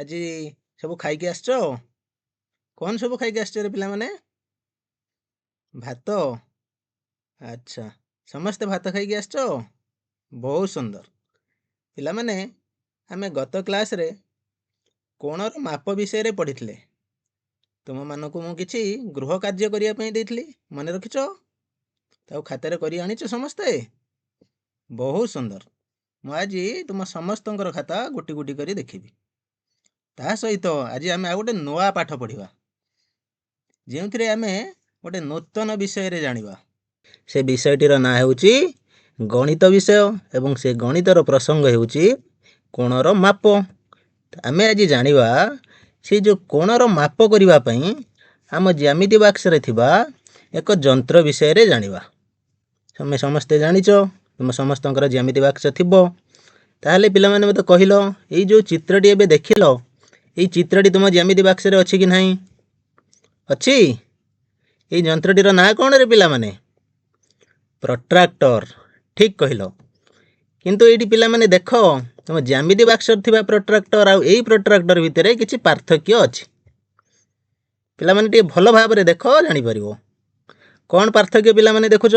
ଆଜି ସବୁ ଖାଇକି ଆସିଛ? କ'ଣ ସବୁ ଖାଇକି ଆସିଛ ରେ ପିଲାମାନେ? ଭାତ? ଆଚ୍ଛା, ସମସ୍ତେ ଭାତ ଖାଇକି ଆସିଛ? ବହୁତ ସୁନ୍ଦର। ପିଲାମାନେ, ଆମେ ଗତ କ୍ଲାସରେ କୋଣର ମାପ ବିଷୟରେ ପଢ଼ିଥିଲେ। ତୁମମାନଙ୍କୁ ମୁଁ କିଛି ଗୃହ କାର୍ଯ୍ୟ କରିବା ପାଇଁ ଦେଇଥିଲି, ମନେ ରଖିଛ? ତାକୁ ଖାତାରେ କରି ଆଣିଛ ସମସ୍ତେ? ବହୁତ ସୁନ୍ଦର। ମୁଁ ଆଜି ତୁମ ସମସ୍ତଙ୍କର ଖାତା ଗୋଟି ଗୋଟି କରି ଦେଖିବି। ତା ସହିତ ଆଜି ଆମେ ଆଉ ଗୋଟେ ନୂଆ ପାଠ ପଢ଼ିବା, ଯେଉଁଥିରେ ଆମେ ଗୋଟେ ନୂତନ ବିଷୟରେ ଜାଣିବା। ସେ ବିଷୟଟିର ନାଁ ହେଉଛି ଗଣିତ ବିଷୟ ଏବଂ ସେ ଗଣିତର ପ୍ରସଙ୍ଗ ହେଉଛି କୋଣର ମାପ। ଆମେ ଆଜି ଜାଣିବା ସେ ଯେଉଁ କୋଣର ମାପ କରିବା ପାଇଁ ଆମ ଜ୍ୟାମିତି ବାକ୍ସରେ ଥିବା ଏକ ଯନ୍ତ୍ର ବିଷୟରେ ଜାଣିବା। ତମେ ସମସ୍ତେ ଜାଣିଛ, ତୁମ ସମସ୍ତଙ୍କର ଜ୍ୟାମିତି ବାକ୍ସ ଥିବ। ତାହେଲେ ପିଲାମାନେ ମୋତେ କହିଲ, ଏଇ ଯେଉଁ ଚିତ୍ରଟି ଏବେ ଦେଖିଲ, ଏଇ ଚିତ୍ରଟି ତୁମ ଜ୍ୟାମିତି ବାକ୍ସରେ ଅଛି କି ନାହିଁ? ଅଛି? ଏଇ ଯନ୍ତ୍ରଟିର ନାଁ କ'ଣ ରେ ପିଲାମାନେ? ପ୍ରଟ୍ରାକ୍ଟର। ଠିକ୍ କହିଲ। କିନ୍ତୁ ଏଇଠି ପିଲାମାନେ ଦେଖ, ତୁମ ଜ୍ୟାମିତି ବାକ୍ସରେ ଥିବା ପ୍ରଟ୍ରାକ୍ଟର ଆଉ ଏଇ ପ୍ରଟ୍ରାକ୍ଟର ଭିତରେ କିଛି ପାର୍ଥକ୍ୟ ଅଛି। ପିଲାମାନେ ଟିକେ ଭଲ ଭାବରେ ଦେଖ, ଜାଣିପାରିବ। କ'ଣ ପାର୍ଥକ୍ୟ ପିଲାମାନେ ଦେଖୁଛ?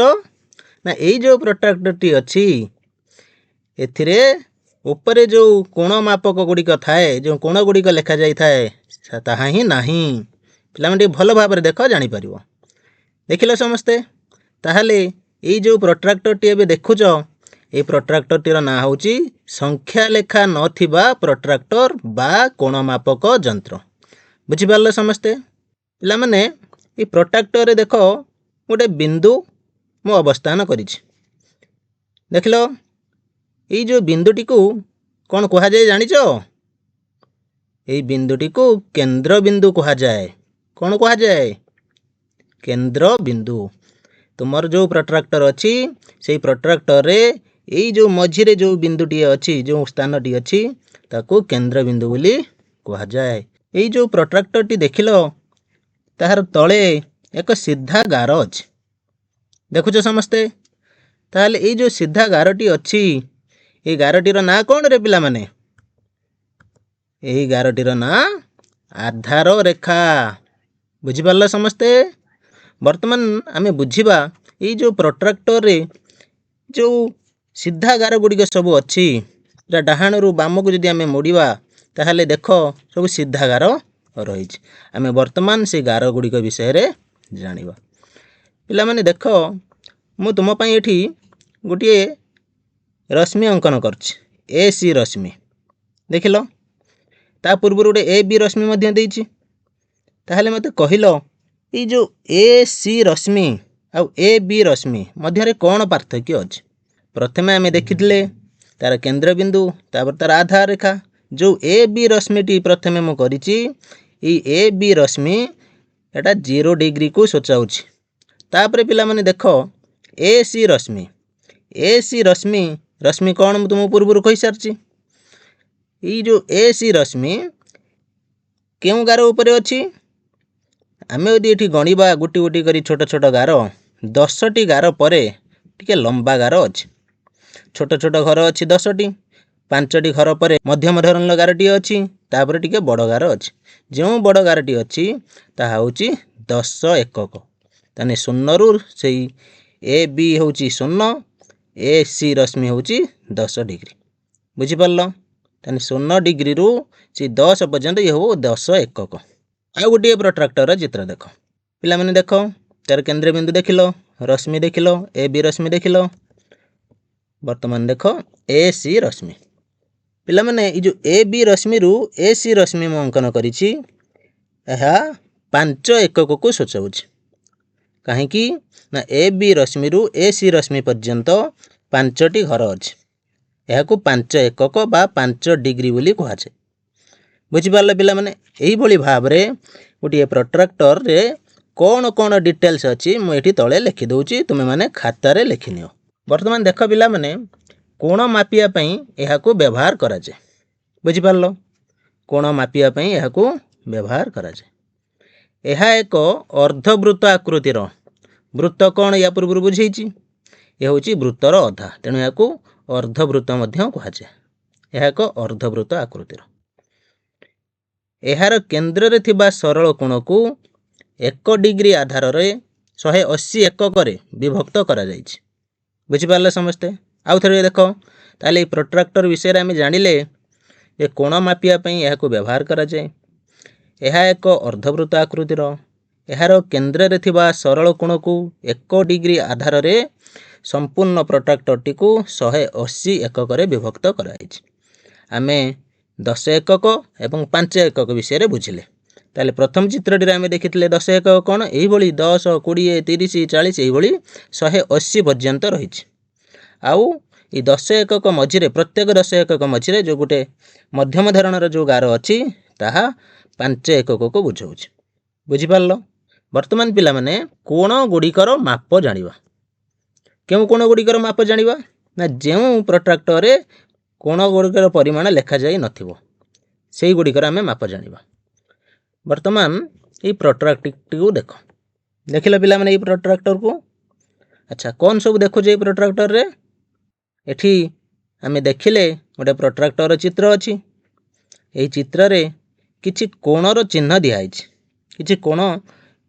ନା ଏଇ ଯେଉଁ ପ୍ରଟ୍ରାକ୍ଟରଟି ଅଛି, ଏଥିରେ ଉପରେ ଯେଉଁ କୋଣ ମାପକ ଗୁଡ଼ିକ ଥାଏ, ଯେଉଁ କୋଣ ଗୁଡ଼ିକ ଲେଖାଯାଇଥାଏ, ତାହା ହିଁ ନାହିଁ। ପିଲାମାନେ ଟିକେ ଭଲ ଭାବରେ ଦେଖ, ଜାଣିପାରିବ। ଦେଖିଲ ସମସ୍ତେ? ତାହେଲେ ଏଇ ଯେଉଁ ପ୍ରଟ୍ରାକ୍ଟରଟି ଏବେ ଦେଖୁଛ, ଏଇ ପ୍ରଟ୍ରାକ୍ଟରଟିର ନାଁ ହେଉଛି ସଂଖ୍ୟା ଲେଖା ନଥିବା ପ୍ରଟ୍ରାକ୍ଟର ବା କୋଣ ମାପକ ଯନ୍ତ୍ର। ବୁଝିପାରିଲ ସମସ୍ତେ? ପିଲାମାନେ, ଏଇ ପ୍ରଟ୍ରାକ୍ଟରରେ ଦେଖ, ଗୋଟେ ବିନ୍ଦୁ ମୁଁ ଅବସ୍ଥାନ କରିଛି। ଦେଖିଲ, ଏଇ ଯେଉଁ ବିନ୍ଦୁଟିକୁ କ'ଣ କୁହାଯାଏ ଜାଣିଛ? ଏଇ ବିନ୍ଦୁଟିକୁ କେନ୍ଦ୍ର ବିନ୍ଦୁ କୁହାଯାଏ। କ'ଣ କୁହାଯାଏ? କେନ୍ଦ୍ର ବିନ୍ଦୁ। ତୁମର ଯେଉଁ ପ୍ରଟ୍ରାକ୍ଟର ଅଛି, ସେଇ ପ୍ରଟ୍ରାକ୍ଟରରେ ଏଇ ଯେଉଁ ମଝିରେ ଯେଉଁ ବିନ୍ଦୁଟିଏ ଅଛି, ଯେଉଁ ସ୍ଥାନଟି ଅଛି, ତାକୁ କେନ୍ଦ୍ର ବିନ୍ଦୁ ବୋଲି କୁହାଯାଏ। ଏଇ ଯେଉଁ ପ୍ରଟ୍ରାକ୍ଟରଟି ଦେଖିଲ, ତାହାର ତଳେ ଏକ ସିଧା ଗାର ଅଛି। ଦେଖୁଛ ସମସ୍ତେ? ତାହେଲେ ଏଇ ଯେଉଁ ସିଧା ଗାରଟି ଅଛି, ଏଇ ଗାରଟିର ନାଁ କ'ଣ ରେ ପିଲାମାନେ? ଏଇ ଗାରଟିର ନାଁ ଆଧାର ରେଖା। ବୁଝିପାରିଲ ସମସ୍ତେ? ବର୍ତ୍ତମାନ ଆମେ ବୁଝିବା, ଏଇ ଯେଉଁ ପ୍ରଟ୍ରାକ୍ଟରରେ ଯେଉଁ ସିଧା ଗାର ଗୁଡ଼ିକ ସବୁ ଅଛି, ଡାହାଣରୁ ବାମକୁ ଯଦି ଆମେ ମୋଡ଼ିବା, ତାହେଲେ ଦେଖ, ସବୁ ସିଧା ଗାର ରହିଛି। ଆମେ ବର୍ତ୍ତମାନ ସେ ଗାର ଗୁଡ଼ିକ ବିଷୟରେ ଜାଣିବା। ପିଲାମାନେ ଦେଖ, ମୁଁ ତୁମ ପାଇଁ ଏଠି ଗୋଟିଏ ରଶ୍ମି ଅଙ୍କନ କରୁଛି, ଏ ସି ରଶ୍ମି। ଦେଖିଲ, ତା ପୂର୍ବରୁ ଗୋଟେ ଏ ବି ରଶ୍ମି ମଧ୍ୟ ଦେଇଛି। ତାହେଲେ ମୋତେ କହିଲ, ଏଇ ଯେଉଁ ଏ ସି ରଶ୍ମି ଆଉ ଏ ବି ରଶ୍ମି ମଧ୍ୟରେ କ'ଣ ପାର୍ଥକ୍ୟ ଅଛି? ପ୍ରଥମେ ଆମେ ଦେଖିଥିଲେ ତା'ର କେନ୍ଦ୍ରବିନ୍ଦୁ, ତାପରେ ତା'ର ଆଧାର ରେଖା। ଯେଉଁ ଏ ବି ରଶ୍ମିଟି ପ୍ରଥମେ ମୁଁ କରିଛି, ଏଇ ଏ ବି ରଶ୍ମି ଏଟା 0 ଡିଗ୍ରୀକୁ ସୂଚାଉଛି। ତାପରେ ପିଲାମାନେ ଦେଖ, A C Rashmi. A C ରଶ୍ମି କ'ଣ ମୁଁ ତୁମକୁ ପୂର୍ବରୁ କହିସାରିଛି। ଏଇ ଯେଉଁ ଏ ସି ରଶ୍ମି କେଉଁ ଗାର ଉପରେ ଅଛି? ଆମେ ଯଦି ଏଠି ଗଣିବା ଗୋଟି ଗୋଟି କରି ଛୋଟ ଛୋଟ ଗାର, 10ଟି ଗାର ପରେ ଟିକେ ଲମ୍ବା ଗାର ଅଛି। ଛୋଟ ଛୋଟ ଘର ଅଛି 10ଟି। 5ଟି ଘର ପରେ ମଧ୍ୟମ ଧରଣର ଗାରଟିଏ ଅଛି, ତାପରେ ଟିକେ ବଡ଼ ଗାର ଅଛି। ଯେଉଁ ବଡ଼ ଗାରଟି ଅଛି, ତାହା ହେଉଛି 10 ଏକକ। ତାହେଲେ 0ରୁ ସେଇ ଏ ବି ହେଉଛି 0, ଏ ସି ରଶ୍ମି ହେଉଛି 10 ଡିଗ୍ରୀ। ବୁଝିପାରିଲ? ତାହେଲେ 0 ଡିଗ୍ରୀରୁ ସେ 10 ପର୍ଯ୍ୟନ୍ତ ଇଏ ହେବ 10 ଏକକ। ଆଉ ଗୋଟିଏ ପ୍ରଟ୍ରାକ୍ଟରର ଚିତ୍ର ଦେଖ। ପିଲାମାନେ ଦେଖ, ତାର କେନ୍ଦ୍ରବିନ୍ଦୁ ଦେଖିଲ, ରଶ୍ମି ଦେଖିଲ, ଏ ବି ରଶ୍ମି ଦେଖିଲ। ବର୍ତ୍ତମାନ ଦେଖ ଏ ସି ରଶ୍ମି। ପିଲାମାନେ, ଏଇ ଯେଉଁ ଏ ବି ରଶ୍ମିରୁ ଏ ସି ରଶ୍ମି ମୁଁ ଅଙ୍କନ କରିଛି, ଏହା 5 ଏକକକୁ ସୂଚାଉଛି। କାହିଁକି? ନା ଏ ବି ରଶ୍ମିରୁ ଏ ସି ରଶ୍ମି ପର୍ଯ୍ୟନ୍ତ 5ଟି ଘର ଅଛି। ଏହାକୁ 5 ଏକକ ବା 5 ଡିଗ୍ରୀ ବୋଲି କୁହାଯାଏ। ବୁଝିପାରିଲ ପିଲାମାନେ? ଏଇଭଳି ଭାବରେ ଗୋଟିଏ ପ୍ରଟ୍ରାକ୍ଟରରେ କ'ଣ କ'ଣ ଡିଟେଲ୍ସ ଅଛି, ମୁଁ ଏଠି ତଳେ ଲେଖିଦେଉଛି, ତୁମେମାନେ ଖାତାରେ ଲେଖିନିଅ। ବର୍ତ୍ତମାନ ଦେଖ ପିଲାମାନେ, କୋଣ ମାପିବା ପାଇଁ ଏହାକୁ ବ୍ୟବହାର କରାଯାଏ। ବୁଝିପାରିଲ? କୋଣ ମାପିବା ପାଇଁ ଏହାକୁ ବ୍ୟବହାର କରାଯାଏ। ଏହା ଏକ ଅର୍ଦ୍ଧବୃତ୍ତ ଆକୃତିର। ବୃତ୍ତ କ'ଣ ୟା ପୂର୍ବରୁ ବୁଝେଇଛି? ଏ ହେଉଛି ବୃତ୍ତର ଅଧା, ତେଣୁ ଏହାକୁ ଅର୍ଦ୍ଧବୃତ୍ତ ମଧ୍ୟ କୁହାଯାଏ। ଏହା ଏକ ଅର୍ଦ୍ଧବୃତ୍ତ ଆକୃତିର। एहार केन्द्र रे थिबा सरल कोण को 1 डिग्री आधार रे 180 एकक विभक्त करा जाइछि। बुझी पारले समस्ते? आउ थरे देखो ताले प्रोट्राक्टर विषय रे आमे जानिले जे कोण मापिया पई एहाको व्यवहार करा जाय। एहा एक अर्धवृत्त आकृतिर एहार केन्द्र रे थिबा सरल कोण को 1 डिग्री आधार रे संपूर्ण प्रोट्राक्टर टी को 180 एकक विभक्त करा जाइछि। आमे 10 एकक एवं 5 एकक विषय रे बुझिले। ताले प्रथम चित्रटी आमे देखिथिले 10 एकक कोण एही भली 10 20 30 40 एही भली 180 पर्यंत रहिछि। आउ ई 10 एकक मझिरे प्रत्येक 10 एकक मझिरे जो गुटे मध्यम धरणर जो गार अछि ताहा 5 एकक को बुझाउछि। बुझि पारलो? वर्तमान पिला माने कोण गुडीकर माप जानिबा। केउ कोण गुडीकर माप जानिबा ना जेउ प्रोट्राक्टर रे कोण गुडीकर परिमाण लेखा जाई नथिबो सेही गुडीकर आमे माप जानिबा। वर्तमान ई प्रोट्राक्टर को देखो। देखिला पिला माने ई प्रोट्राक्टर को। अच्छा कौन सब देखो जे प्रोट्राक्टर रे एठी आमे देखिले गोटे प्रोट्राक्टर चित्र अछि। एही चित्र रे किछि कोणर चिन्ह दिया आइछि। किछि कोण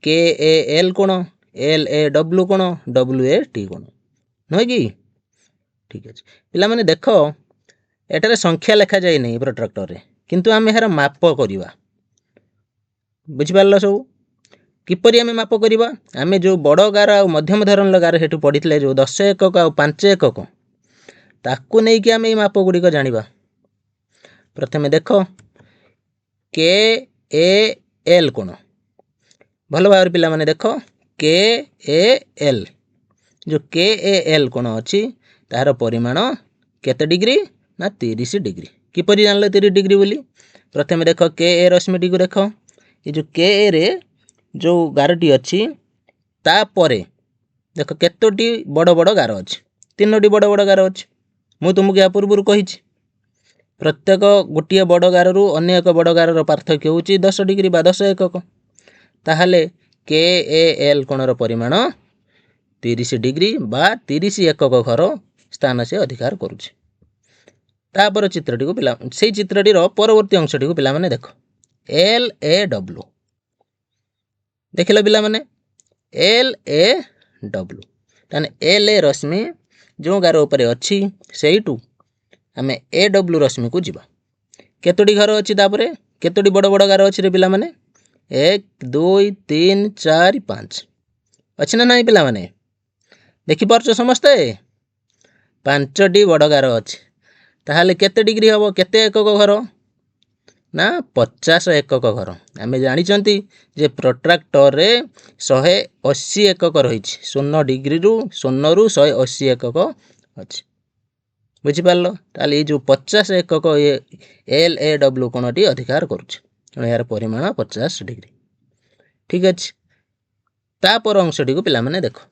के ए एल कोण एल ए डब्ल्यू कोण डब्ल्यू ए टी कोण नय कि ठीक अछि। पिला माने देखो एटारे संख्या लेखा जाय नै प्रोट्राक्टर रे किंतु आमे हेरा माप करिवा। बुझि पारलो सब? किपरि आमे माप करिवा? आमे जो बड़ गार आ मध्यम धरण गार हेतु पडितले जो 10 एकक आ 5 एकक ताकू नै कि आमे माप गुडी को जानिबा। प्रथमे देखो के ए एल कोण भलो भाव पिला माने देखो के ए एल जो के ए एल कोण अछि तार परिमाण केते डिग्री ना 30 डिग्री। किपरि जानले 30 डिग्री बोली? प्रथमे देखो के ए रश्मिटी को देखो ये जो के ए रे जो गारटी अछि ता परे देखो केतोटी बड़ बड़ गार अछि। 3टी बड़ बड़ गार अछि। मु तुमको या पूर्व कहिछि प्रत्येक गोटिए बड़ गार रु अन्य एक बड़ गार पार्थक्य होछि 10 डिग्री बा 10 एकक। ताहाले के ए एल कोणर परिमाण 30 डिग्री बा 30 एकक घर स्थान से अधिकार करुछि। तापर चित्रटी को पिला सेही चित्रटी रो परवर्ती अंशटी को पिला माने देखो एल ए डब्ल्यू देखिला पिला माने एल ए डब्ल्यू ताने एल ए रश्मि जो गार ऊपर अछि सेहीटू आमे ए डब्ल्यू रश्मि को जिबा। केतोटी घर अछि तापरे केतोटी बड़ बड़ गार अछि रे पिला माने 1 2 3 4 5 अछि ना नाही पिला माने देखि परछ समस्ते 5टी बड़ गार अछि। ताहाले केते डिग्री हबो केते एकक घर ना 50 एकक घर। आमे जानि चंती जे प्रोट्राक्टर रे 180 एकक रहिछि। 0 डिग्री रु 0 रु 180 एकक अछि। बुझि पारलो? ताले जो 50 एकक एल ए डब्ल्यू कोणटी अधिकार करूछि। यार परिमाण 50 डिग्री। ठीक अछि। तापर अंशटी को पिला माने देखो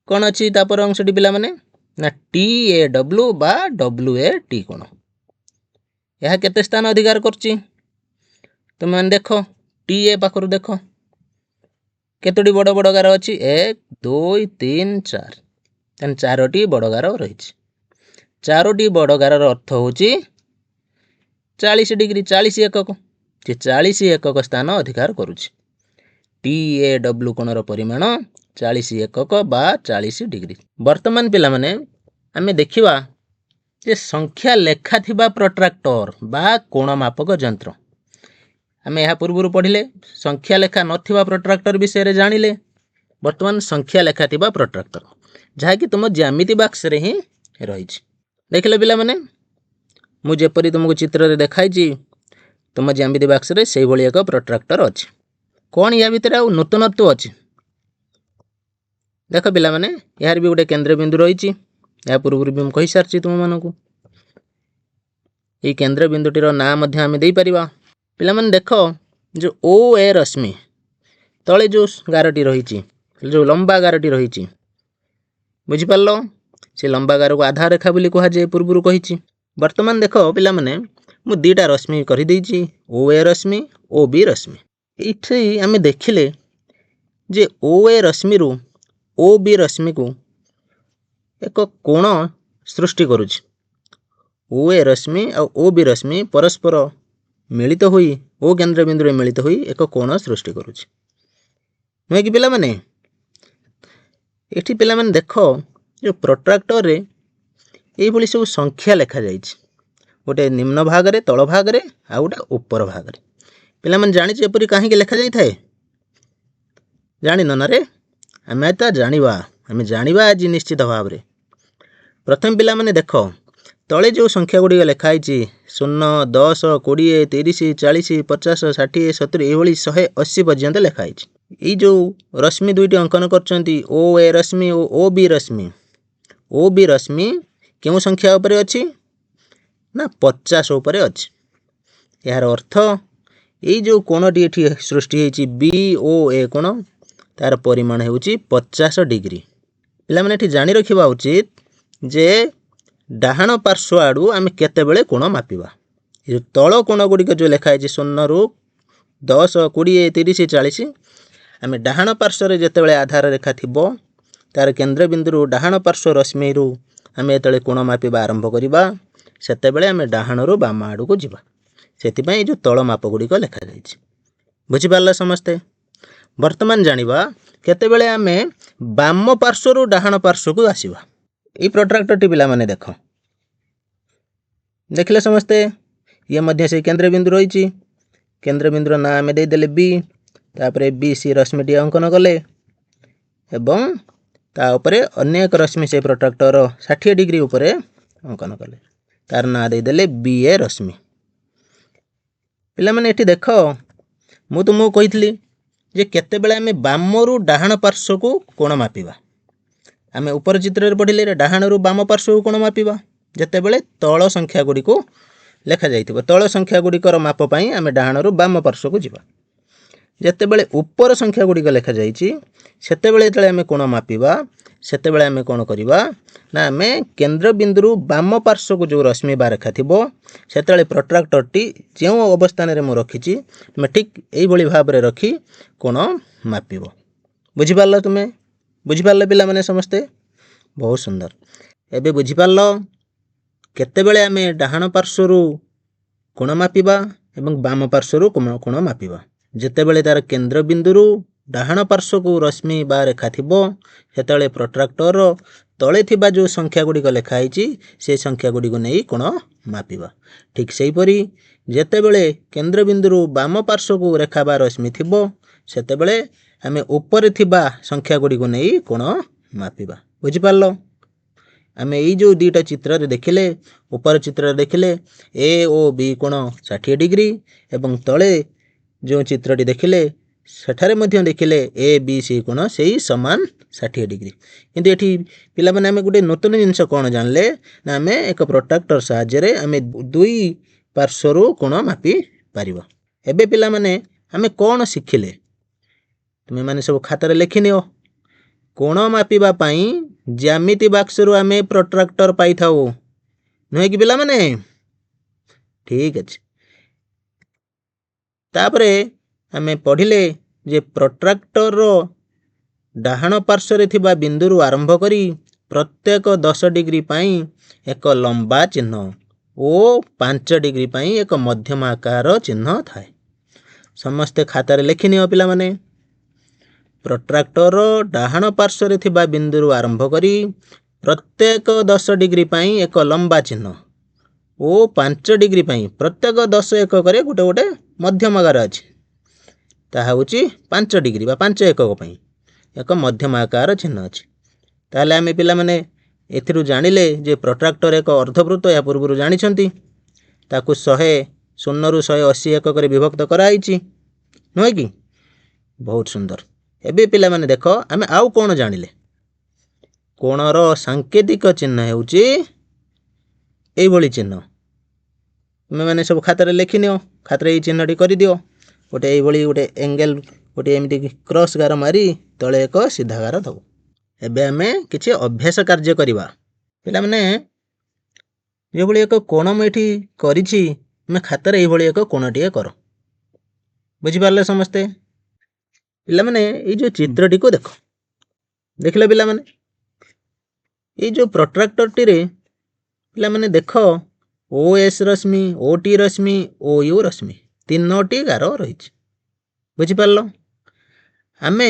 कोन अछि तापर अंशटी पिला माने ना टी ए डब्ल्यू बा डब्ल्यू ए टी कोण यह केते स्थान अधिकार करछि तुम मान देखो टी ए पाखरु देखो केतोटी बड़ बड़ गार अछि 1 2 3 4 तन 4टी बड़ गार रहिछि। 4टी बड़ गार अर्थ होछि 40 डिग्री 40 एकक जे 40 एकक स्थान अधिकार करुछि। टी ए डब्ल्यू कोणर परिमाण 40 एकक बा 40 डिग्री। वर्तमान पिला माने आमे देखिबा जे संख्या लेखा थिबा प्रोट्राक्टर बा कोण मापक यंत्र आमे यहाँ पूर्व पढ़िले संख्या लेखा नथिबा प्रोट्राक्टर विषय रे जानिले। वर्तमान संख्या लेखा थिबा प्रोट्राक्टर जहा कि तुम ज्यामिति बॉक्स रे ही रहिछि। देखिले पिला माने मु जेपरि तुमको चित्र रे देखाइछि तुम ज्यामिति बॉक्स रे सेही भली एक प्रोट्राक्टर अछि। कोन या भितर आ नूतनत्व अछि देखो पिला माने यार भी गोटे केंद्र बिंदु रहिछि। या पूर्व भी हम कहि सारछि तुम मानको ए केंद्र बिंदुटीर नाम मध्य आमे देई परिबा। पिला माने देखो जो ओ ए रश्मि तळे जो गारटी रहिछि जो लंबा गारटी रहिछि बुझि पारलो से लंबा गार को आधार रेखा बोली कहा जे पूर्व कहिछि। वर्तमान देखो पिला माने मु दीटा रश्मि करि देइछि ओ ए रश्मि ओ बी रश्मि। इथे आमे देखिले जे ओ ए रश्मि रु ओ बी रश्मि को एक कोण सृष्टि करुछि। ओ ए रश्मि और ओ बी रश्मि परस्पर मिलित होई ଓ କେନ୍ଦ୍ରबिନ୍ଦुରେ ମିଳିତ ହୋଇ ଏକ କୋଣ ସୃଷ୍ଟି କରୁଛି ନୁହେଁ କି ପିଲାମାନେ। ଏଠି ପିଲାମାନେ ଦେଖ ଯେଉଁ ପ୍ରୋଟ୍ରାକ୍ଟରରେ ଏଇଭଳି ସବୁ ସଂଖ୍ୟା ଲେଖାଯାଇଛି, ଗୋଟେ ନିମ୍ନ ଭାଗରେ, ତଳ ଭାଗରେ, ଆଉ ଗୋଟେ ଉପର ଭାଗରେ। ପିଲାମାନେ ଜାଣିଛ ଏପରି କାହିଁକି ଲେଖାଯାଇଥାଏ? ଜାଣିନ ନା ରେ? ଆମେ ତା ଜାଣିବା ଆଜି ନିଶ୍ଚିତ ଭାବରେ। ପ୍ରଥମେ ପିଲାମାନେ ଦେଖ ତଳେ ଯେଉଁ ସଂଖ୍ୟା ଗୁଡ଼ିକ ଲେଖା ହେଇଛି 0, 10, 20, 30, 40, 50, 60, 70 ଏଇଭଳି 180 ପର୍ଯ୍ୟନ୍ତ ଲେଖା ହେଇଛି। ଏଇ ଯେଉଁ ରଶ୍ମି ଦୁଇଟି ଅଙ୍କନ କରୁଛନ୍ତି ଓ ଏ ରଶ୍ମି ଓ ବି ରଶ୍ମି, ଓ ବି ରଶ୍ମି କେଉଁ ସଂଖ୍ୟା ଉପରେ ଅଛି ନା 50 ଉପରେ ଅଛି। ଏହାର ଅର୍ଥ ଏଇ ଯେଉଁ କୋଣଟି ଏଠି ସୃଷ୍ଟି ହେଇଛି ବି ଓ ଏ କୋଣ, ତାର ପରିମାଣ ହେଉଛି 50 ଡିଗ୍ରୀ। ପିଲାମାନେ ଏଠି ଜାଣି ରଖିବା ଉଚିତ ଯେ ଡାହାଣ ପାର୍ଶ୍ୱ ଆଡ଼ୁ ଆମେ କେତେବେଳେ କୋଣ ମାପିବା। ଏ ଯେଉଁ ତଳ କୋଣ ଗୁଡ଼ିକ ଯେଉଁ ଲେଖା ହେଇଛି 0ରୁ 10, 20, 30, 40, ଆମେ ଡାହାଣ ପାର୍ଶ୍ୱରେ ଯେତେବେଳେ ଆଧାର ରେଖା ଥିବ ତାର କେନ୍ଦ୍ରବିନ୍ଦୁରୁ ଡାହାଣ ପାର୍ଶ୍ୱ ରଶ୍ମିରୁ ଆମେ ଯେତେବେଳେ କୋଣ ମାପିବା ଆରମ୍ଭ କରିବା ସେତେବେଳେ ଆମେ ଡାହାଣରୁ ବାମ ଆଡ଼କୁ ଯିବା। ସେଥିପାଇଁ ଏ ଯେଉଁ ତଳ ମାପ ଗୁଡ଼ିକ ଲେଖାଯାଇଛି। ବୁଝିପାରିଲ ସମସ୍ତେ? ବର୍ତ୍ତମାନ ଜାଣିବା କେତେବେଳେ ଆମେ ବାମ ପାର୍ଶ୍ୱରୁ ଡାହାଣ ପାର୍ଶ୍ୱକୁ ଆସିବା। ଏଇ ପ୍ରୋଟ୍ରାକ୍ଟରଟି ପିଲାମାନେ ଦେଖିଲେ ସମସ୍ତେ, ଇଏ ମଧ୍ୟ ସେଇ କେନ୍ଦ୍ରବିନ୍ଦୁ ରହିଛି। କେନ୍ଦ୍ରବିନ୍ଦୁର ନାଁ ଆମେ ଦେଇଦେଲେ ବି, ତାପରେ ବି ସି ରଶ୍ମିଟି ଅଙ୍କନ କଲେ ଏବଂ ତା ଉପରେ ଅନ୍ୟ ଏକ ରଶ୍ମି ସେଇ ପ୍ରୋଟ୍ରାକ୍ଟର 60 ଡିଗ୍ରୀ ଉପରେ ଅଙ୍କନ କଲେ, ତାର ନାଁ ଦେଇଦେଲେ ବି ଏ ରଶ୍ମି। ପିଲାମାନେ ଏଠି ଦେଖ, ମୁଁ ତୁମକୁ କହିଥିଲି ଯେ କେତେବେଳେ ଆମେ ବାମରୁ ଡାହାଣ ପାର୍ଶ୍ୱକୁ କୋଣ ମାପିବା। ଆମେ ଉପର ଚିତ୍ରରେ ପଢ଼ିଲେ ଡାହାଣରୁ ବାମ ପାର୍ଶ୍ୱକୁ କୋଣ ମାପିବା ଯେତେବେଳେ ତଳ ସଂଖ୍ୟା ଗୁଡ଼ିକୁ ଲେଖାଯାଇଥିବ। ତଳ ସଂଖ୍ୟା ଗୁଡ଼ିକର ମାପ ପାଇଁ ଆମେ ଡାହାଣରୁ ବାମ ପାର୍ଶ୍ୱକୁ ଯିବା। ଯେତେବେଳେ ଉପର ସଂଖ୍ୟା ଗୁଡ଼ିକ ଲେଖାଯାଇଛି ସେତେବେଳେ ଯେତେବେଳେ ଆମେ କୋଣ ମାପିବା ସେତେବେଳେ ଆମେ କ'ଣ କରିବା ନା ଆମେ କେନ୍ଦ୍ରବିନ୍ଦୁରୁ ବାମ ପାର୍ଶ୍ୱକୁ ଯେଉଁ ରଶ୍ମି ବା ରେଖା ଥିବ ସେତେବେଳେ ପ୍ରୋଟ୍ରାକ୍ଟରଟି ଯେଉଁ ଅବସ୍ଥାନରେ ମୁଁ ରଖିଛି ତୁମେ ଠିକ୍ ଏଇଭଳି ଭାବରେ ରଖି କୋଣ ମାପିବ। ବୁଝିପାରିଲ? ତୁମେ ବୁଝିପାରିଲ ପିଲାମାନେ ସମସ୍ତେ? ବହୁତ ସୁନ୍ଦର। ଏବେ ବୁଝିପାରିଲ କେତେବେଳେ ଆମେ ଡାହାଣ ପାର୍ଶ୍ୱରୁ କୋଣ ମାପିବା ଏବଂ ବାମ ପାର୍ଶ୍ୱରୁ କୋଣ ମାପିବା। ଯେତେବେଳେ ତାର କେନ୍ଦ୍ରବିନ୍ଦୁରୁ ଡାହାଣ ପାର୍ଶ୍ୱକୁ ରଶ୍ମି ବା ରେଖା ଥିବ ସେତେବେଳେ ପ୍ରୋଟ୍ରାକ୍ଟରର ତଳେ ଥିବା ଯେଉଁ ସଂଖ୍ୟା ଗୁଡ଼ିକ ଲେଖା ହେଇଛି ସେ ସଂଖ୍ୟା ଗୁଡ଼ିକୁ ନେଇ କୋଣ ମାପିବା। ଠିକ୍ ସେହିପରି ଯେତେବେଳେ କେନ୍ଦ୍ରବିନ୍ଦୁରୁ ବାମ ପାର୍ଶ୍ୱକୁ ରେଖା ବା ରଶ୍ମି ଥିବ ସେତେବେଳେ ଆମେ ଉପରେ ଥିବା ସଂଖ୍ୟା ଗୁଡ଼ିକୁ ନେଇ କୋଣ ମାପିବା। ବୁଝିପାରିଲ? ଆମେ ଏଇ ଯେଉଁ ଦୁଇଟା ଚିତ୍ରରେ ଦେଖିଲେ, ଉପର ଚିତ୍ରରେ ଦେଖିଲେ ଏ ଓ ବି କୋଣ 60 ଡିଗ୍ରୀ ଏବଂ ତଳେ ଯେଉଁ ଚିତ୍ରଟି ଦେଖିଲେ ସେଠାରେ ମଧ୍ୟ ଦେଖିଲେ ଏ ବି ସି କୋଣ ସେଇ ସମାନ 60 ଡିଗ୍ରୀ। କିନ୍ତୁ ଏଠି ପିଲାମାନେ ଆମେ ଗୋଟେ ନୂତନ ଜିନିଷ କ'ଣ ଜାଣିଲେ ନା ଆମେ ଏକ ପ୍ରୋଟ୍ରାକ୍ଟର ସାହାଯ୍ୟରେ ଆମେ ଦୁଇ ପାର୍ଶ୍ୱରୁ କୋଣ ମାପି ପାରିବା। ଏବେ ପିଲାମାନେ ଆମେ କ'ଣ ଶିଖିଲେ ତୁମେମାନେ ସବୁ ଖାତାରେ ଲେଖିନିଅ। କୋଣ ମାପିବା ପାଇଁ ଜ୍ୟାମିତି ବାକ୍ସରୁ ଆମେ ପ୍ରୋଟ୍ରାକ୍ଟର ପାଇଥାଉ, ନୁହେଁ କି ପିଲାମାନେ? ଠିକ୍ ଅଛି। ତାପରେ ଆମେ ପଢ଼ିଲେ ଯେ ପ୍ରୋଟ୍ରାକ୍ଟରର ଡାହାଣ ପାର୍ଶ୍ୱରେ ଥିବା ବିନ୍ଦୁରୁ ଆରମ୍ଭ କରି ପ୍ରତ୍ୟେକ 10 ଡିଗ୍ରୀ ପାଇଁ ଏକ ଲମ୍ବା ଚିହ୍ନ ଓ 5 ଡିଗ୍ରୀ ପାଇଁ ଏକ ମଧ୍ୟମ ଆକାର ଚିହ୍ନ ଥାଏ। ସମସ୍ତେ ଖାତାରେ ଲେଖିନିଅ ପିଲାମାନେ। ପ୍ରୋଟ୍ରାକ୍ଟରର ଡାହାଣ ପାର୍ଶ୍ୱରେ ଥିବା ବିନ୍ଦୁରୁ ଆରମ୍ଭ କରି ପ୍ରତ୍ୟେକ 10 ଡିଗ୍ରୀ ପାଇଁ ଏକ ଲମ୍ବା ଚିହ୍ନ ଓ 5 ଡିଗ୍ରୀ ପାଇଁ ପ୍ରତ୍ୟେକ 10 ଏକକରେ ଗୋଟେ ଗୋଟେ ମଧ୍ୟମ ଆକାର ଅଛି, ତାହା ହେଉଛି 5 ଡିଗ୍ରୀ ବା 5 ଏକକ ପାଇଁ ଏକ ମଧ୍ୟମ ଆକାର ଚିହ୍ନ ଅଛି। ତାହେଲେ ଆମେ ପିଲାମାନେ ଏଥିରୁ ଜାଣିଲେ ଯେ ପ୍ରୋଟ୍ରାକ୍ଟର ଏକ ଅର୍ଦ୍ଧବୃତ୍ତ, ଏହା ପୂର୍ବରୁ ଜାଣିଛନ୍ତି, ତାକୁ 0ରୁ 180 ଏକକରେ ବିଭକ୍ତ କରାଯାଇଛି, ନୁହେଁ କି? ବହୁତ ସୁନ୍ଦର। ଏବେ ପିଲାମାନେ ଦେଖ ଆମେ ଆଉ କ'ଣ ଜାଣିଲେ। କୋଣର ସାଙ୍କେତିକ ଚିହ୍ନ ହେଉଛି ଏଇଭଳି ଚିହ୍ନ। ତୁମେମାନେ ସବୁ ଖାତାରେ ଲେଖିନିଅ, ଖାତାରେ ଏଇ ଚିହ୍ନଟି କରିଦିଅ। ଗୋଟେ ଏଇଭଳି ଗୋଟେ ଏଙ୍ଗେଲ, ଗୋଟେ ଏମିତି କ୍ରସ୍ ଗାର ମାରି ତଳେ ଏକ ସିଧା ଗାର ଦେବ। ଏବେ ଆମେ କିଛି ଅଭ୍ୟାସ କାର୍ଯ୍ୟ କରିବା। ପିଲାମାନେ ଯେଭଳି ଏକ କୋଣ ମୁଁ ଏଠି କରିଛି ତୁମେ ଖାତାରେ ଏଇଭଳି ଏକ କୋଣଟିଏ କର। ବୁଝିପାରିଲେ ସମସ୍ତେ? ପିଲାମାନେ ଏଇ ଯେଉଁ ଚିତ୍ରଟିକୁ ଦେଖ, ଦେଖିଲେ ପିଲାମାନେ ଏଇ ଯେଉଁ ପ୍ରୋଟ୍ରାକ୍ଟରଟିରେ ପିଲାମାନେ ଦେଖ ଓ S Rashmi, O T Rashmi, O you ରଶ୍ମି, ତିନୋଟି ଗାର ରହିଛି। ବୁଝିପାରିଲ? ଆମେ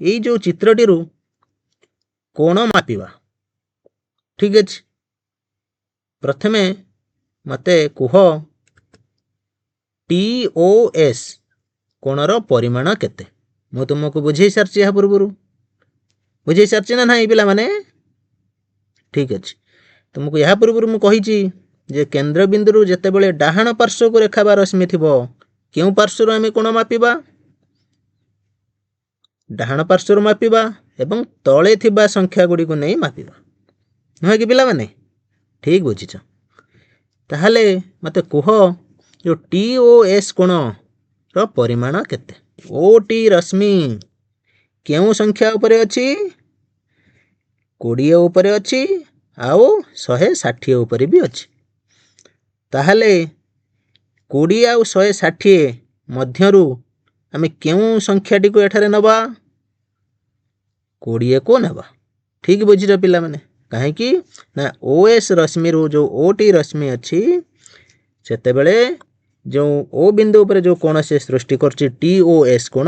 ଏଇ ଯେଉଁ ଚିତ୍ରଟିରୁ କୋଣ ମାପିବା। ଠିକ୍ ଅଛି, ପ୍ରଥମେ ମୋତେ କୁହ TOS କୋଣର ପରିମାଣ କେତେ? ମୁଁ ତୁମକୁ ବୁଝେଇ ସାରିଛି ଏହା ପୂର୍ବରୁ। ବୁଝେଇ ସାରିଛି ନା ନାହିଁ ପିଲାମାନେ? ଠିକ୍ ଅଛି, ତୁମକୁ ଏହା ପୂର୍ବରୁ ମୁଁ କହିଛି ଯେ କେନ୍ଦ୍ରବିନ୍ଦୁରୁ ଯେତେବେଳେ ଡାହାଣ ପାର୍ଶ୍ୱକୁ ରେଖା ବା ରଶ୍ମି ଥିବ, କେଉଁ ପାର୍ଶ୍ୱରୁ ଆମେ କୋଣ ମାପିବା? ଡାହାଣ ପାର୍ଶ୍ୱରୁ ମାପିବା ଏବଂ ତଳେ ଥିବା ସଂଖ୍ୟା ଗୁଡ଼ିକୁ ନେଇ ମାପିବା, ନୁହେଁ କି ପିଲାମାନେ? ଠିକ୍ ବୁଝିଛ। ତାହେଲେ ମୋତେ କୁହ ଯେଉଁ TOS କୋଣର ପରିମାଣ କେତେ? OT ରଶ୍ମି କେଉଁ ସଂଖ୍ୟା ଉପରେ ଅଛି? 20 ଉପରେ ଅଛି ଆଉ 160 ଉପରେ ବି ଅଛି। ତାହେଲେ 20 ଆଉ 160 ମଧ୍ୟରୁ ଆମେ କେଉଁ ସଂଖ୍ୟାଟିକୁ ଏଠାରେ ନେବା? 20କୁ ନେବା। ଠିକ୍ ବୁଝିଛ ପିଲାମାନେ? କାହିଁକି ନା OS ରଶ୍ମିରୁ ଯେଉଁ OT ରଶ୍ମି ଅଛି, ସେତେବେଳେ ଯେଉଁ O ବିନ୍ଦୁ ଉପରେ ଯେଉଁ କୋଣ ସେ ସୃଷ୍ଟି କରୁଛି TOS କୋଣ,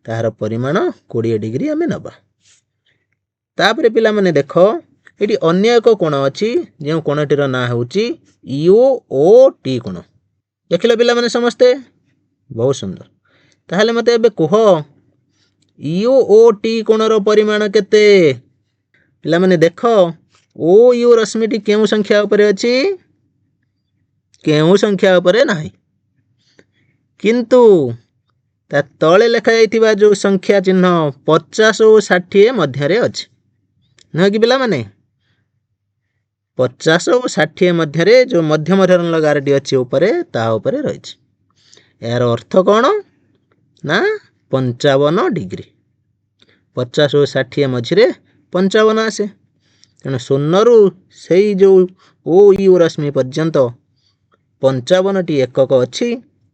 ତାହାର ପରିମାଣ 20 ଡିଗ୍ରୀ ଆମେ ନେବା। ତାପରେ ପିଲାମାନେ ଦେଖ, ଏଠି ଅନ୍ୟ ଏକ କୋଣ ଅଛି, ଯେଉଁ କୋଣଟିର ନାଁ ହେଉଛି EOT କୋଣ। ଦେଖିଲ ପିଲାମାନେ ସମସ୍ତେ? ବହୁତ ସୁନ୍ଦର। ତାହେଲେ ମୋତେ ଏବେ କୁହ EOT କୋଣର ପରିମାଣ କେତେ? ପିଲାମାନେ ଦେଖ, OU ରଶ୍ମିଟି କେଉଁ ସଂଖ୍ୟା ଉପରେ ଅଛି? କେଉଁ ସଂଖ୍ୟା ଉପରେ ନାହିଁ, କିନ୍ତୁ ତା ତଳେ ଲେଖାଯାଇଥିବା ଯେଉଁ ସଂଖ୍ୟା ଚିହ୍ନ 50 ଓ 60 ମଧ୍ୟରେ ଅଛି, ନୁହେଁ କି ପିଲାମାନେ? 50 ଓ 60 ମଧ୍ୟରେ ଯେଉଁ ମଧ୍ୟମ ଧରଣର ଗାରଟି ଅଛି ଉପରେ, ତାହା ଉପରେ ରହିଛି। ଏହାର ଅର୍ଥ କ'ଣ ନା 55 ଡିଗ୍ରୀ। 50 ଓ 60 ମଝିରେ 55 ଆସେ। ତେଣୁ ଶୂନରୁ ସେଇ ଯେଉଁ OU ରଶ୍ମି ପର୍ଯ୍ୟନ୍ତ 55ଟି ଏକକ ଅଛି,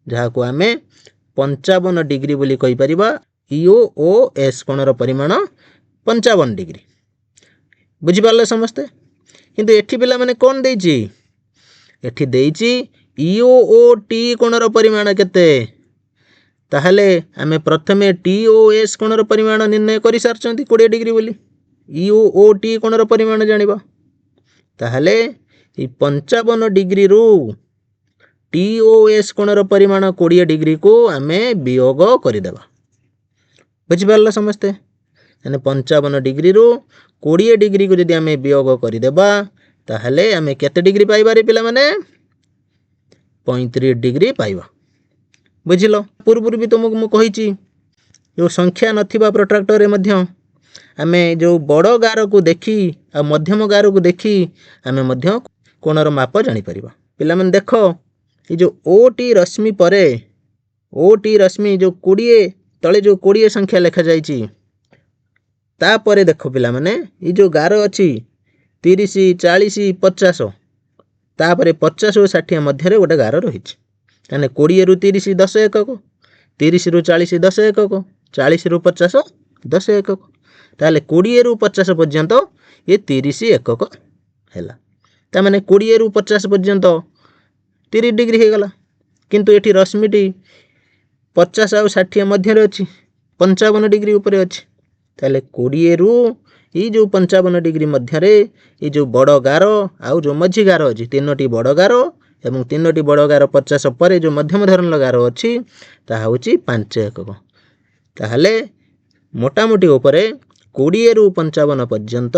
ଯାହାକୁ ଆମେ 55 ଡିଗ୍ରୀ ବୋଲି କହିପାରିବା। EOS କୋଣର ପରିମାଣ 55 ଡିଗ୍ରୀ। ବୁଝିପାରିଲେ ସମସ୍ତେ? କିନ୍ତୁ ଏଠି ପିଲାମାନେ କ'ଣ ଦେଇଛି? ଏଠି ଦେଇଛି EOT କୋଣର ପରିମାଣ କେତେ? ତାହେଲେ ଆମେ ପ୍ରଥମେ TOS କୋଣର ପରିମାଣ ନିର୍ଣ୍ଣୟ କରିସାରିଛନ୍ତି 20 ଡିଗ୍ରୀ ବୋଲି। EOT କୋଣର ପରିମାଣ ଜାଣିବା। ତାହେଲେ এই 55 ଡିଗ୍ରୀରୁ TOS କୋଣର ପରିମାଣ 20 ଡିଗ୍ରୀକୁ ଆମେ ବିୟୋଗ କରିଦେବା। ବୁଝିପାରିଲ ସମସ୍ତେ? ମାନେ 55 ଡିଗ୍ରୀରୁ 20 ଡିଗ୍ରୀକୁ ଯଦି ଆମେ ବିୟୋଗ କରିଦେବା, ତାହେଲେ ଆମେ କେତେ ଡିଗ୍ରୀ ପାଇବାରେ ପିଲାମାନେ? 35 ଡିଗ୍ରୀ ପାଇବା। ବୁଝିଲ? ପୂର୍ବରୁ ବି ତୁମକୁ ମୁଁ କହିଛି, ଯେଉଁ ସଂଖ୍ୟା ନଥିବା ପ୍ରୋଟ୍ରାକ୍ଟରରେ ମଧ୍ୟ ଆମେ ଯେଉଁ ବଡ଼ ଗାରକୁ ଦେଖି ଆଉ ମଧ୍ୟମ ଗାରକୁ ଦେଖି ଆମେ ମଧ୍ୟ କୋଣର ମାପ ଜାଣିପାରିବା। ପିଲାମାନେ ଦେଖ, ଏ ଯେଉଁ OT ରଶ୍ମି ପରେ OT ରଶ୍ମି ଯେଉଁ 20 ତଳେ ଯେଉଁ 20 ସଂଖ୍ୟା ଲେଖାଯାଇଛି, ତାପରେ ଦେଖ ପିଲାମାନେ, ଏ ଯେଉଁ ଗାର ଅଛି 30, 40, 50, ତାପରେ 50 ଓ 60 ମଧ୍ୟରେ ଗୋଟେ ଗାର ରହିଛି। ମାନେ 20ରୁ 30 10 ଏକକ, 30ରୁ 40 10 ଏକକ, 40ରୁ 50 10 ଏକକ। ତାହେଲେ 20ରୁ 50 ପର୍ଯ୍ୟନ୍ତ ଏ 30 ଏକକ ହେଲା। ତାମାନେ 20ରୁ 50 ପର୍ଯ୍ୟନ୍ତ 30 ଡିଗ୍ରୀ ହେଇଗଲା। କିନ୍ତୁ ଏଠି ରଶ୍ମିଟି 50 ଆଉ 60 ମଧ୍ୟରେ ଅଛି, 55 ଡିଗ୍ରୀ ଉପରେ ଅଛି। ତାହେଲେ 20ରୁ এই ଯେଉଁ 55 ଡିଗ୍ରୀ ମଧ୍ୟରେ এই ଯେଉଁ ବଡ଼ ଗାର ଆଉ ଯେଉଁ ମଝି ଗାର ଅଛି, 3ଟି ବଡ଼ ଗାର ଏବଂ 3ଟି ବଡ଼ ଗାର 50 ପରେ ଯେଉଁ ମଧ୍ୟମ ଧରଣର ଗାର ଅଛି, ତାହା ହେଉଛି 5 ଏକକ। ତାହେଲେ ମୋଟାମୋଟି ଉପରେ 20ରୁ 55 ପର୍ଯ୍ୟନ୍ତ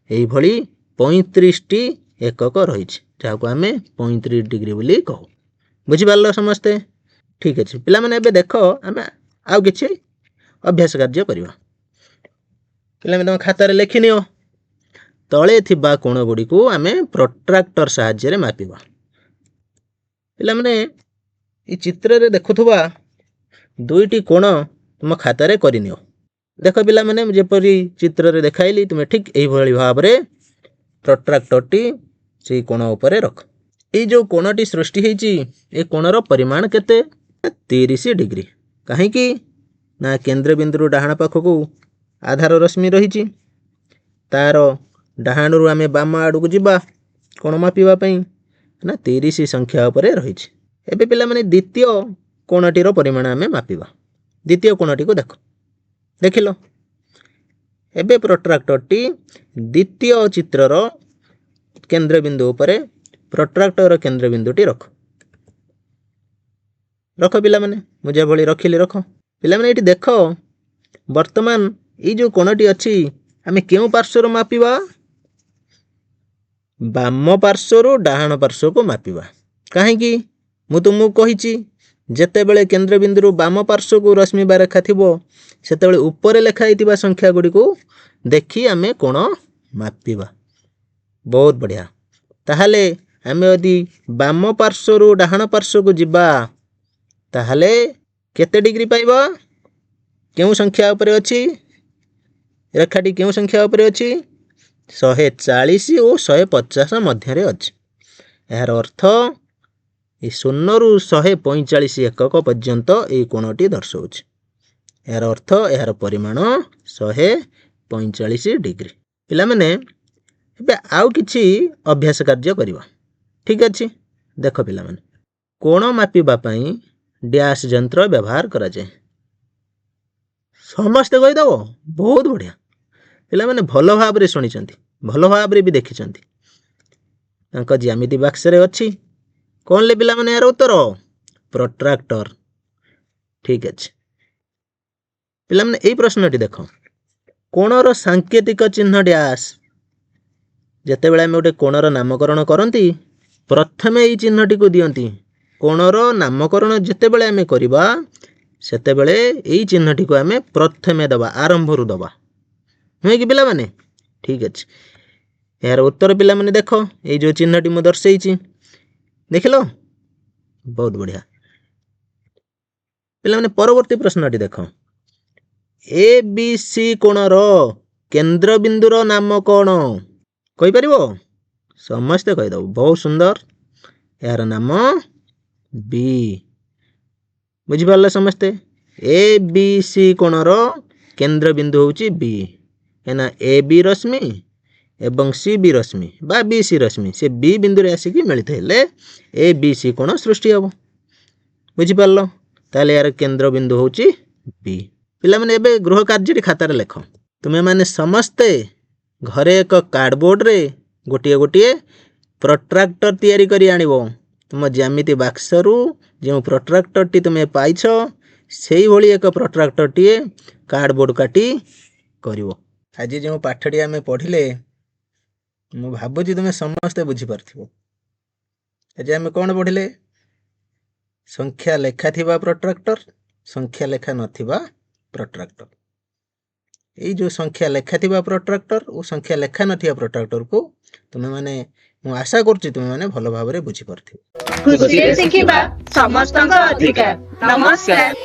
ଏଇଭଳି 35ଟି ଏକକ ରହିଛି, ଯାହାକୁ ଆମେ 35 ଡିଗ୍ରୀ ବୋଲି କହୁ। ବୁଝିପାରିଲ ସମସ୍ତେ? ଠିକ୍ ଅଛି ପିଲାମାନେ, ଏବେ ଦେଖ ଆମେ ଆଉ କିଛି ଅଭ୍ୟାସ କାର୍ଯ୍ୟ କରିବା। ପିଲାମାନେ ତମ ଖାତାରେ ଲେଖିନିଅ, ତଳେ ଥିବା କୋଣ ଗୁଡ଼ିକୁ ଆମେ ପ୍ରୋଟ୍ରାକ୍ଟର ସାହାଯ୍ୟରେ ମାପିବା। ପିଲାମାନେ এই ଚିତ୍ରରେ ଦେଖୁଥିବା 2ଟି କୋଣ ତୁମ ଖାତାରେ କରିନିଅ। ଦେଖ ପିଲାମାନେ, ଯେପରି ଚିତ୍ରରେ ଦେଖାଇଲି, ତୁମେ ଠିକ୍ ଏଇଭଳି ଭାବରେ ପ୍ରୋଟ୍ରାକ୍ଟରଟି ସେଇ କୋଣ ଉପରେ ରଖ। এই ଯେଉଁ କୋଣଟି ସୃଷ୍ଟି ହେଇଛି, ଏ କୋଣର ପରିମାଣ କେତେ? 30 ଡିଗ୍ରୀ। କାହିଁକି ନା କେନ୍ଦ୍ରବିନ୍ଦୁରୁ ଡାହାଣ ପାଖକୁ ଆଧାର ରଶ୍ମି ରହିଛି, ତାର ଡାହାଣରୁ ଆମେ ବାମ ଆଡ଼କୁ ଯିବା କୋଣ ମାପିବା ପାଇଁ, ନା 30 ସଂଖ୍ୟା ଉପରେ ରହିଛି। एबे पिलामाने द्वितीय कोणटीर परिमाण आमे मापिबा। द्वितीय कोणटी को देखो, देखिलो एबे प्रोट्राक्टर द्वितीय चित्रर केंद्र बिंदु उपरे प्रोट्राक्टर केंद्र बिंदुटी रख रख पिलामाने मुझे भली रखिली रख। पिलामाने एटी देख वर्तमान ये जो कोणटी अच्छी आमे केउ पार्श्वर मापिबा, बाम पार्श्वर डाहाण पार्श्व को मापिबा। काहेकि मु तुमको कहिछि जेतेबेले केंद्र बिंदु बाम पार्श्व को रश्मि बा रेखा थिबो सेतेबेले ऊपर लेखा हितिबा संख्या गुडी को देखि आमे कोण मापिबा। बहुत बढ़िया। ताहले आमे यदि बाम पार्श्व डाहाण पार्श्व को जिबा ताहले केते डिग्री पाइबा, केउ संख्या उपरे अछि रेखाटी, केउ संख्या उपरे अछि 140 और 150 मध्य रे अछि। यार अर्थ ये 0 रु 145 एकक पर्यंत ए कोणटी दर्शाउछ। यार अर्थ यार परिमाण 145 डिग्री। पिला माने एबे आउ किछि अभ्यास कार्य करिवा। ठीक अछि, देखो पिला माने कोण मापिबा पई डैश यंत्र व्यवहार करा जाय। समस्त कहि दबो। बहुत बढ़िया। पिला माने भलो भाव रे सुनिचंती, भलो भाव रे भी देखिचंती। अंक ज्यामिति बॉक्स रे अछि। कोन ले पिला माने यार उत्तर प्रोट्राक्टर। ठीक अछि। पिला माने एई प्रश्नटी देखो, कोणर सांकेतिक चिन्ह डैश। जते बेला हम ओटे कोणर नामकरण करंती प्रथमे एई चिन्हटी को दियंती। कोणर नामकरण जते बेला हमें करिबा सेते बेले एई चिन्हटी को हमें प्रथमे दबा, आरंभ रु दबा। नुहे कि पिला माने? ठीक अछि। यार उत्तर पिला माने देखो, एई जो चिन्हटी मु दर्शेइछि देखिलो। बहुत बढ़िया। पिला माने परवर्ती प्रश्नटी देखो, ए बी सी कोणर केंद्र बिंदुर नाम कोण कहि परिबो? समस्त कहि दबो। बहुत सुंदर। यार नाम बी। बुझि पारले समस्ते? ए बी सी कोणर केंद्र बिंदु होउची बी। एना ए बी रश्मि एवं सी बी रश्मि बा बी सी रश्मि से बी बिंदु रे आसी कि मिलित हेले ए बी सी कोण सृष्टि हबो। बुझि पारलो? ताले यार केंद्र बिंदु होउची बी। पिला माने एबे गृह कार्य खाता रे लेखो। तुमे माने समस्ते घरे एक कार्डबोर्ड रे गोटिए गोटिए प्रोट्राक्टर तैयारी करी आनिबो। तुम ज्यामिति बॉक्स रु जे प्रोट्राक्टर टी तुमे पाइछो सेही भली एक प्रोट्राक्टर टी कार्डबोर्ड काटी करिवो। आज जो पाठटी आमे पढिले मु भाबुची तुमे समस्ते बुझी पारथिबो। आज आमे कोन पढिले? संख्या लेखा थिबा प्रोट्राक्टर, संख्या लेखा नथिबा प्रोट्राक्टर। एई जो संख्या लेखा थिबा प्रोट्राक्टर और संख्या लेखा नथिबा प्रोट्राक्टर को तुमे माने मु आशा करछि तुमे माने भलो भाबरे बुझी पारथिबो। खुशी शिखिबा समस्तक अधिकार। नमस्कार।